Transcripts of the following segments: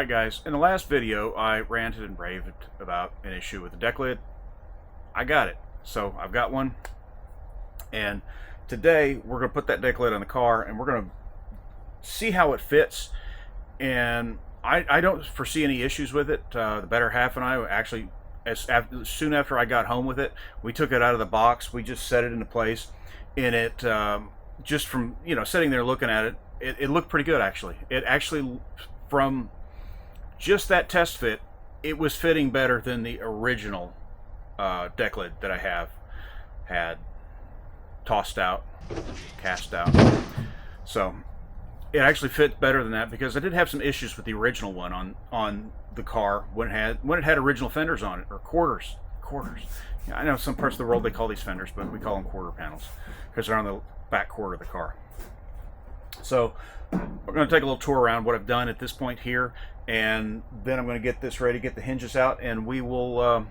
Alright guys, in the last video I ranted and raved about an issue with the deck lid. I got it. So I've got one. And today we're going to put that deck lid on the car and we're going to see how it fits. And I don't foresee any issues with it. The better half and I actually, soon after I got home with it, we took it out of the box. We just set it into place. And it, just from, sitting there looking at it, it looked pretty good actually. It actually, from just that test fit, it was fitting better than the original deck lid that I have had tossed out, cast out. So it actually fit better than that because I did have some issues with the original one on the car when it had original fenders on it, or quarters. Yeah, I know some parts of the world they call these fenders, but we call them quarter panels because they're on the back quarter of the car. So we're going to take a little tour around what I've done at this point here, and then I'm going to get this ready, get the hinges out, and we will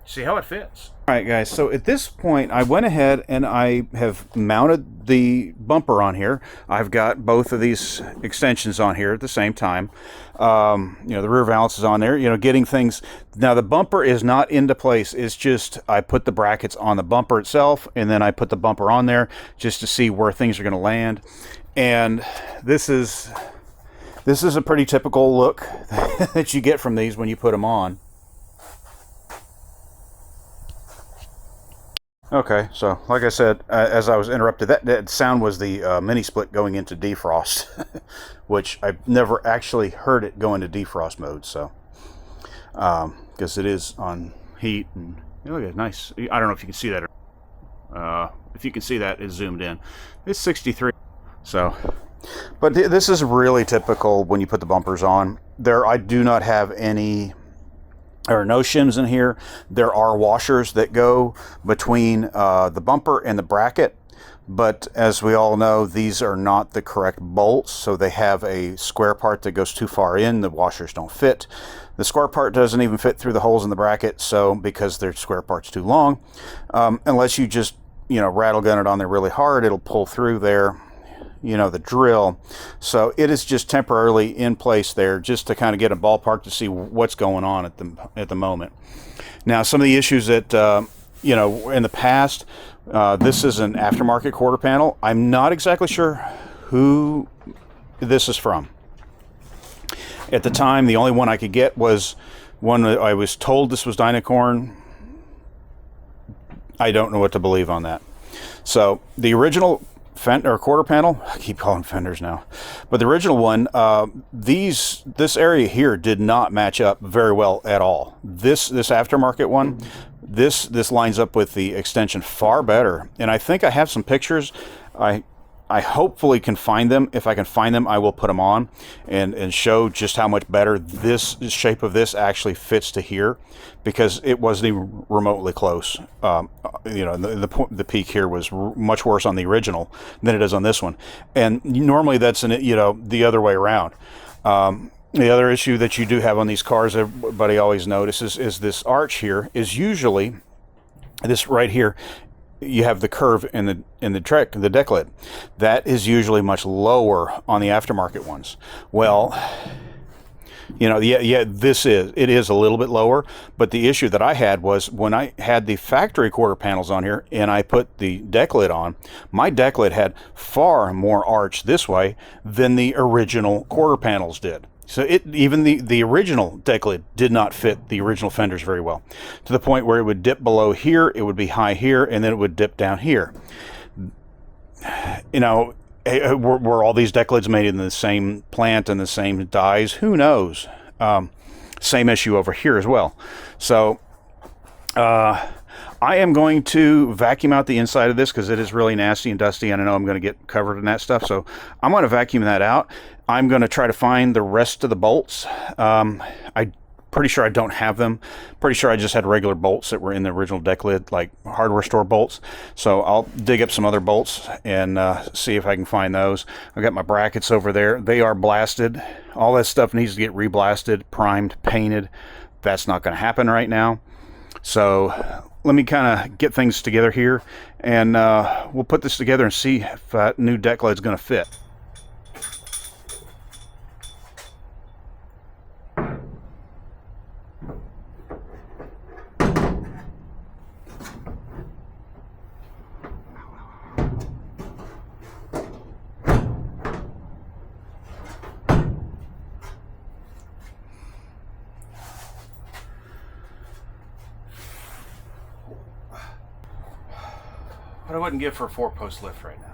see how it fits. Alright guys, so at this point I went ahead and I have mounted the bumper on here. I've got both of these extensions on here at the same time. The rear valance is on there, getting things. Now the bumper is not into place, it's just I put the brackets on the bumper itself and then I put the bumper on there just to see where things are going to land. And this is a pretty typical look that you get from these when you put them on. Okay, so like I said, as I was interrupted, that sound was the mini split going into defrost, which I've never actually heard it go into defrost mode. So, because it is on heat, and look at it, nice. I don't know if you can see that. If you can see that, it's zoomed in. It's 63. So, but this is really typical when you put the bumpers on. I do not have any. There are no shims in here. There are washers that go between the bumper and the bracket, but as we all know, these are not the correct bolts, so they have a square part that goes too far in. The washers don't fit. The square part doesn't even fit through the holes in the bracket, so because their square part's too long, unless you just rattle gun it on there really hard, it'll pull through there. The drill. So it is just temporarily in place there just to kind of get a ballpark to see what's going on at the moment. Now, some of the issues that in the past, this is an aftermarket quarter panel. I'm not exactly sure who this is from. At the time, the only one I could get was one that I was told this was Dynacorn. I don't know what to believe on that. So the original quarter panel, I keep calling fenders now, but the original one, this area here did not match up very well at all. This aftermarket one, this lines up with the extension far better, and I think I have some pictures. I hopefully can find them. If I can find them, I will put them on and show just how much better this shape of this actually fits to here, because it wasn't even remotely close. The peak here was much worse on the original than it is on this one, and normally that's the other way around. The other issue that you do have on these cars, everybody always notices, is this arch here is usually this right here. You have the curve in the deck lid. That is usually much lower on the aftermarket ones. Well, it is a little bit lower, but the issue that I had was when I had the factory quarter panels on here and I put the deck lid on, my deck lid had far more arch this way than the original quarter panels did. So even the original deck lid did not fit the original fenders very well, to the point where it would dip below here, it would be high here, and then it would dip down here. Were all these deck lids made in the same plant and the same dies? Who knows? Same issue over here as well. So I am going to vacuum out the inside of this because it is really nasty and dusty, and I know I'm going to get covered in that stuff. So I'm going to vacuum that out. I'm going to try to find the rest of the bolts. I'm pretty sure I don't have them. Pretty sure I just had regular bolts that were in the original deck lid, like hardware store bolts. So I'll dig up some other bolts and see if I can find those. I've got my brackets over there. They are blasted. All that stuff needs to get reblasted, primed, painted. That's not going to happen right now. So let me kind of get things together here, and we'll put this together and see if that new deck lid's going to fit. What I wouldn't give for a 4-post lift right now.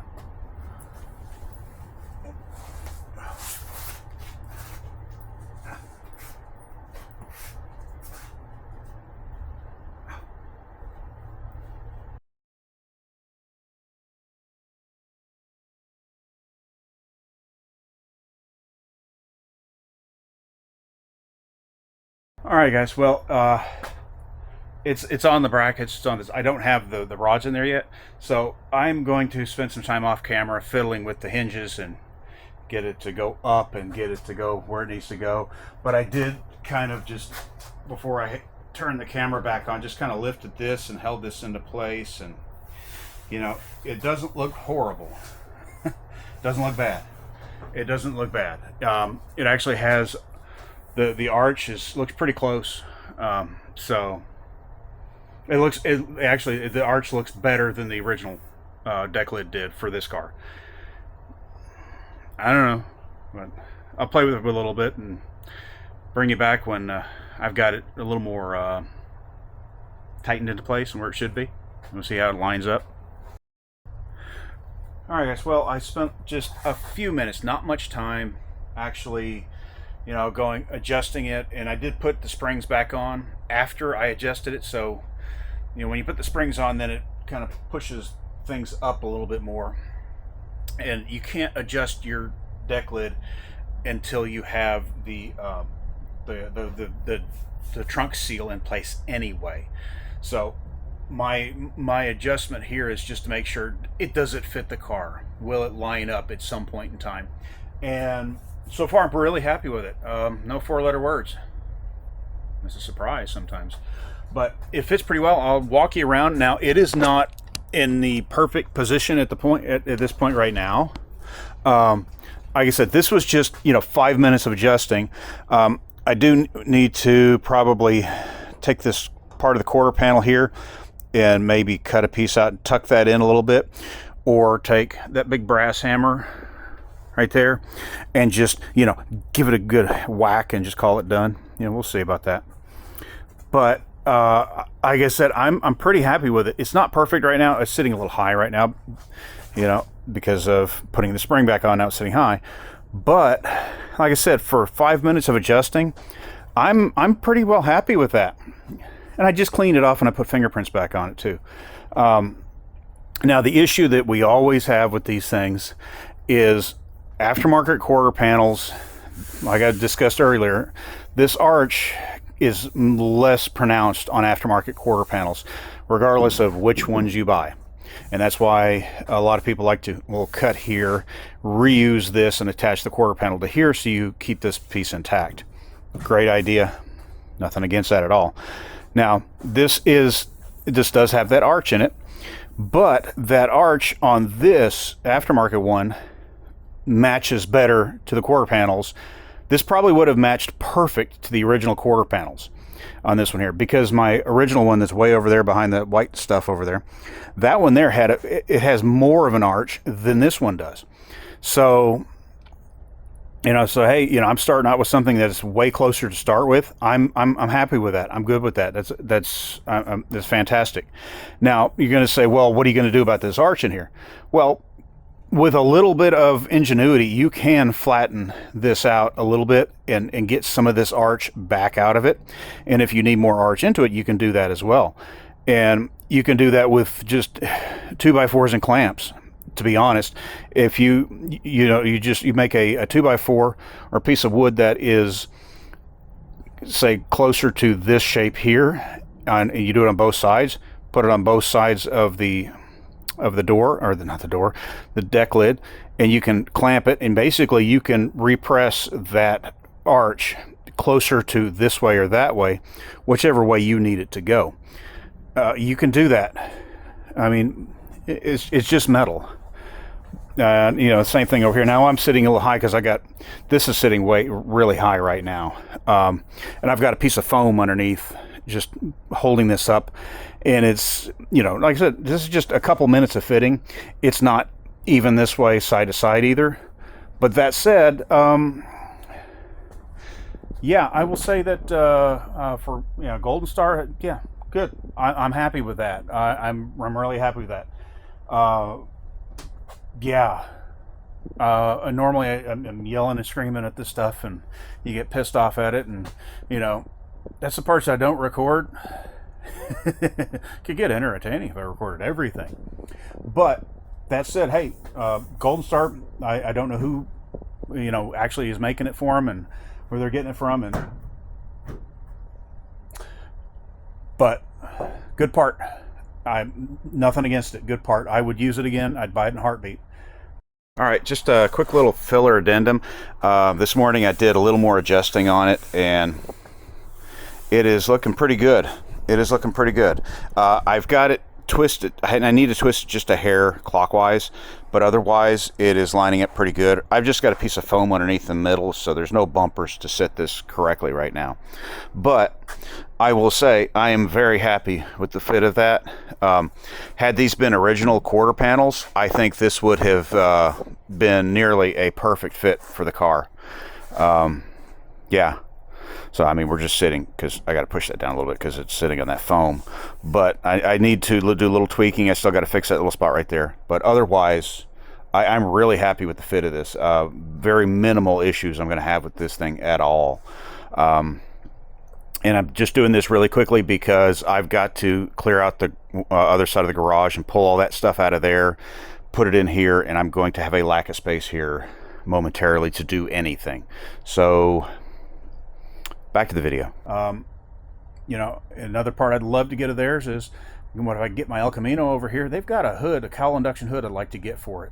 All right, guys. Well, it's on the brackets. It's on this. I don't have the rods in there yet, so I'm going to spend some time off camera fiddling with the hinges and get it to go up and get it to go where it needs to go. But I did kind of just, before I turned the camera back on, just kind of lifted this and held this into place, and you know, it doesn't look horrible. Doesn't look bad. It doesn't look bad. It actually has the arch looks pretty close. So actually the arch looks better than the original deck lid did for this car. I don't know, but I'll play with it a little bit and bring you back when I've got it a little more tightened into place and where it should be. We'll see how it lines up. Alright guys, well, I spent just a few minutes, not much time, actually, you know, adjusting it, and I did put the springs back on after I adjusted it. So, you know, when you put the springs on, then it kind of pushes things up a little bit more, and you can't adjust your deck lid until you have the trunk seal in place anyway. So my adjustment here is just to make sure does it fit the car. Will it line up at some point in time? And so far I'm really happy with it. No 4-letter words. It's a surprise sometimes, but it fits pretty well. I'll walk you around. Now, it is not in the perfect position at this point right now. Like I said, this was just, you know, 5 minutes of adjusting. I do need to probably take this part of the quarter panel here and maybe cut a piece out and tuck that in a little bit, or take that big brass hammer right there and just, you know, give it a good whack and just call it done. You know, we'll see about that. But like I said, I'm pretty happy with it. It's not perfect right now. It's sitting a little high right now, you know, because of putting the spring back on. Now it's sitting high. But like I said, for 5 minutes of adjusting, I'm pretty well happy with that. And I just cleaned it off and I put fingerprints back on it too. Now, the issue that we always have with these things is aftermarket quarter panels. Like I discussed earlier, this arch is less pronounced on aftermarket quarter panels, regardless of which ones you buy. And that's why a lot of people like to, well, cut here, reuse this, and attach the quarter panel to here so you keep this piece intact. Great idea. Nothing against that at all. Now, this does have that arch in it, but that arch on this aftermarket one matches better to the quarter panels. This probably would have matched perfect to the original quarter panels on this one here, because my original one that's way over there behind the white stuff over there, that one there it has more of an arch than this one does. So, you know, so hey, you know, I'm starting out with something that's way closer to start with. I'm happy with that. I'm good with that. That's fantastic. Now you're going to say, well, what are you going to do about this arch in here? Well, with a little bit of ingenuity, you can flatten this out a little bit and get some of this arch back out of it. And if you need more arch into it, you can do that as well. And you can do that with just 2x4s and clamps. To be honest, if you make a 2x4 or a piece of wood that is, say, closer to this shape here, and you do it on both sides, put it on both sides of the door, or the deck lid, and you can clamp it, and basically you can repress that arch closer to this way or that way, whichever way you need it to go. You can do that. I mean, it's just metal. You know, same thing over here. Now I'm sitting a little high because this is sitting really high right now, and I've got a piece of foam underneath just holding this up. And it's, you know, like I said, this is just a couple minutes of fitting. It's not even this way side to side either. But that said, yeah, I will say that for, you know, Goldenstar, yeah, good. I'm happy with that. I'm really happy with that. Uh, yeah. Normally I'm yelling and screaming at this stuff, and you get pissed off at it, and you know, that's the parts I don't record. Could get entertaining if I recorded everything. But that said, hey, Goldenstar, I don't know who, you know, actually is making it for them and where they're getting it from, and but good part. I'm nothing against it. Good part. I would use it again. I'd buy it in a heartbeat. All right, just a quick little filler addendum. This morning I did a little more adjusting on it, and it is looking pretty good. It is looking pretty good. I've got it twisted, and I need to twist it just a hair clockwise, but otherwise it is lining up pretty good. I've just got a piece of foam underneath the middle, so there's no bumpers to set this correctly right now. But I will say I am very happy with the fit of that. Had these been original quarter panels, I think this would have been nearly a perfect fit for the car. Yeah. So, I mean, we're just sitting, because I got to push that down a little bit because it's sitting on that foam. But I need to do a little tweaking. I still got to fix that little spot right there. But otherwise, I'm really happy with the fit of this. Very minimal issues I'm going to have with this thing at all. And I'm just doing this really quickly because I've got to clear out the other side of the garage and pull all that stuff out of there, put it in here, and I'm going to have a lack of space here momentarily to do anything. So back to the video. You know, another part I'd love to get of theirs is, what if I get my El Camino over here? They've got a hood, a cowl induction hood I'd like to get for it.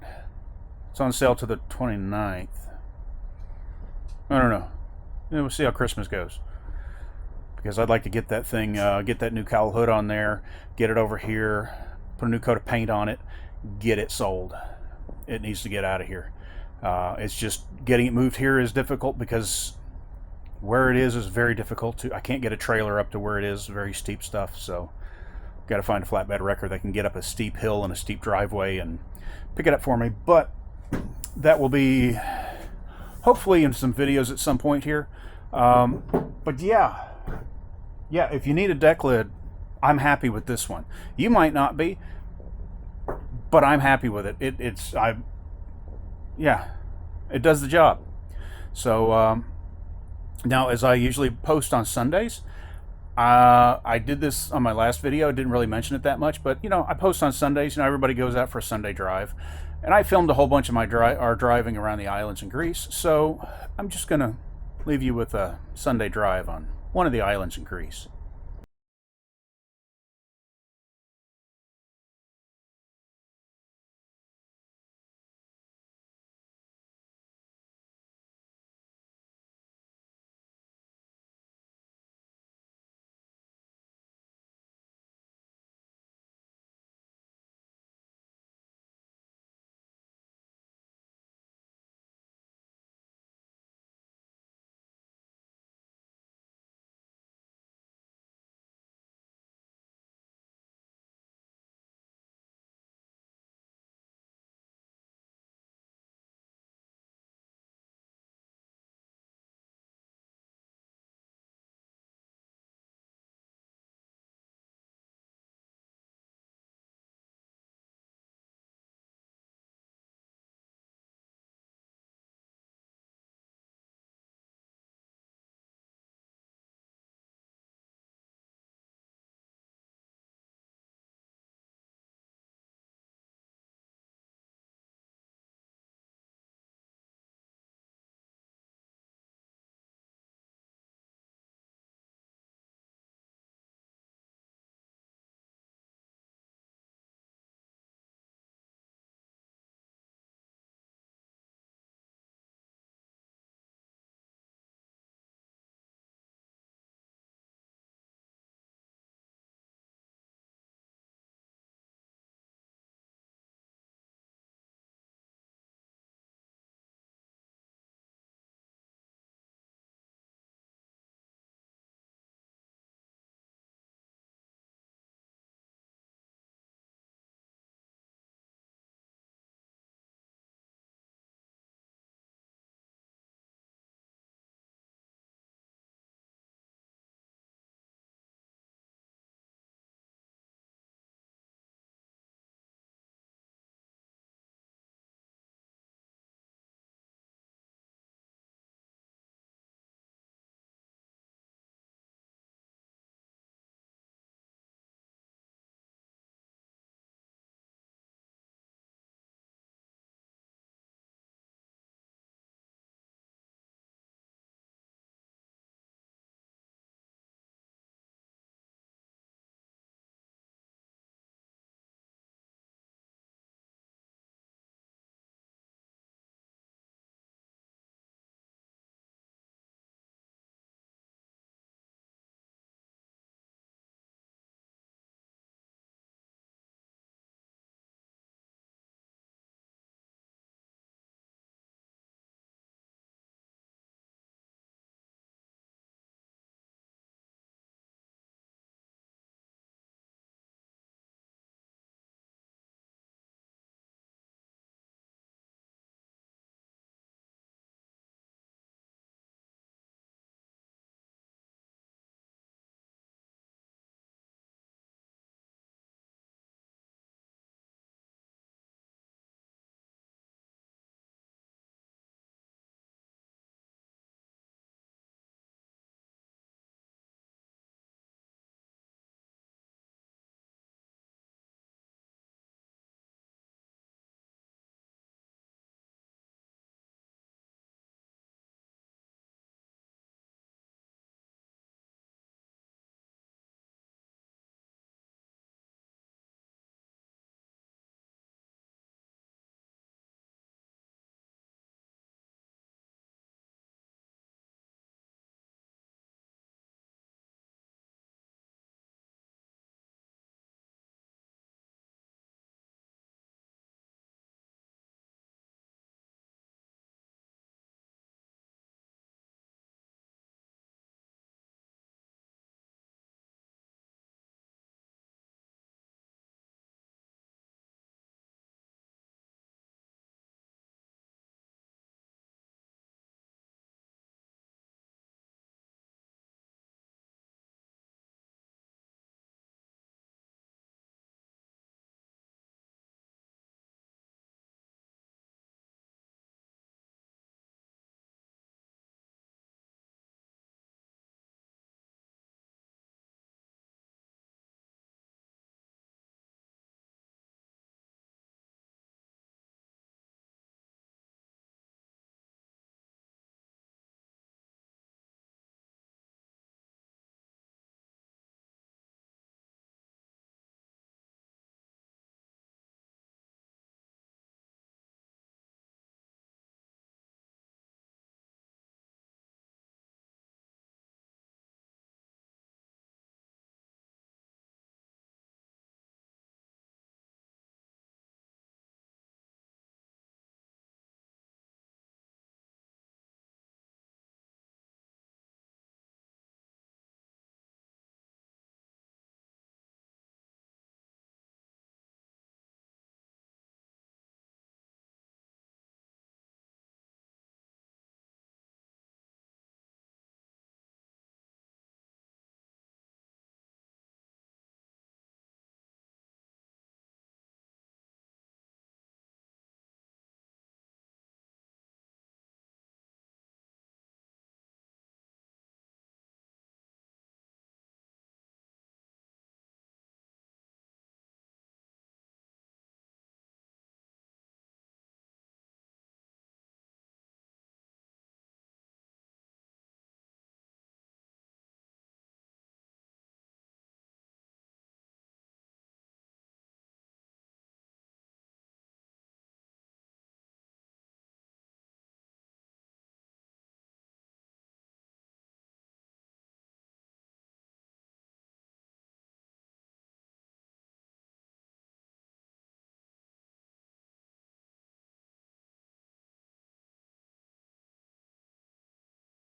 It's on sale to the 29th. I don't know. We'll see how Christmas goes. Because I'd like to get that thing, get that new cowl hood on there, get it over here, put a new coat of paint on it, get it sold. It needs to get out of here. It's just getting it moved here is difficult because where it is very difficult to. I can't get a trailer up to where it is, very steep stuff, so got to find a flatbed wrecker that can get up a steep hill and a steep driveway and pick it up for me. But that will be hopefully in some videos at some point here. But yeah, if you need a deck lid, I'm happy with this one. You might not be, but I'm happy with it. It does the job. So now, as I usually post on Sundays, I did this on my last video. I didn't really mention it that much, but you know, I post on Sundays. You know, everybody goes out for a Sunday drive, and I filmed a whole bunch of our driving around the islands in Greece. So I'm just gonna leave you with a Sunday drive on one of the islands in Greece.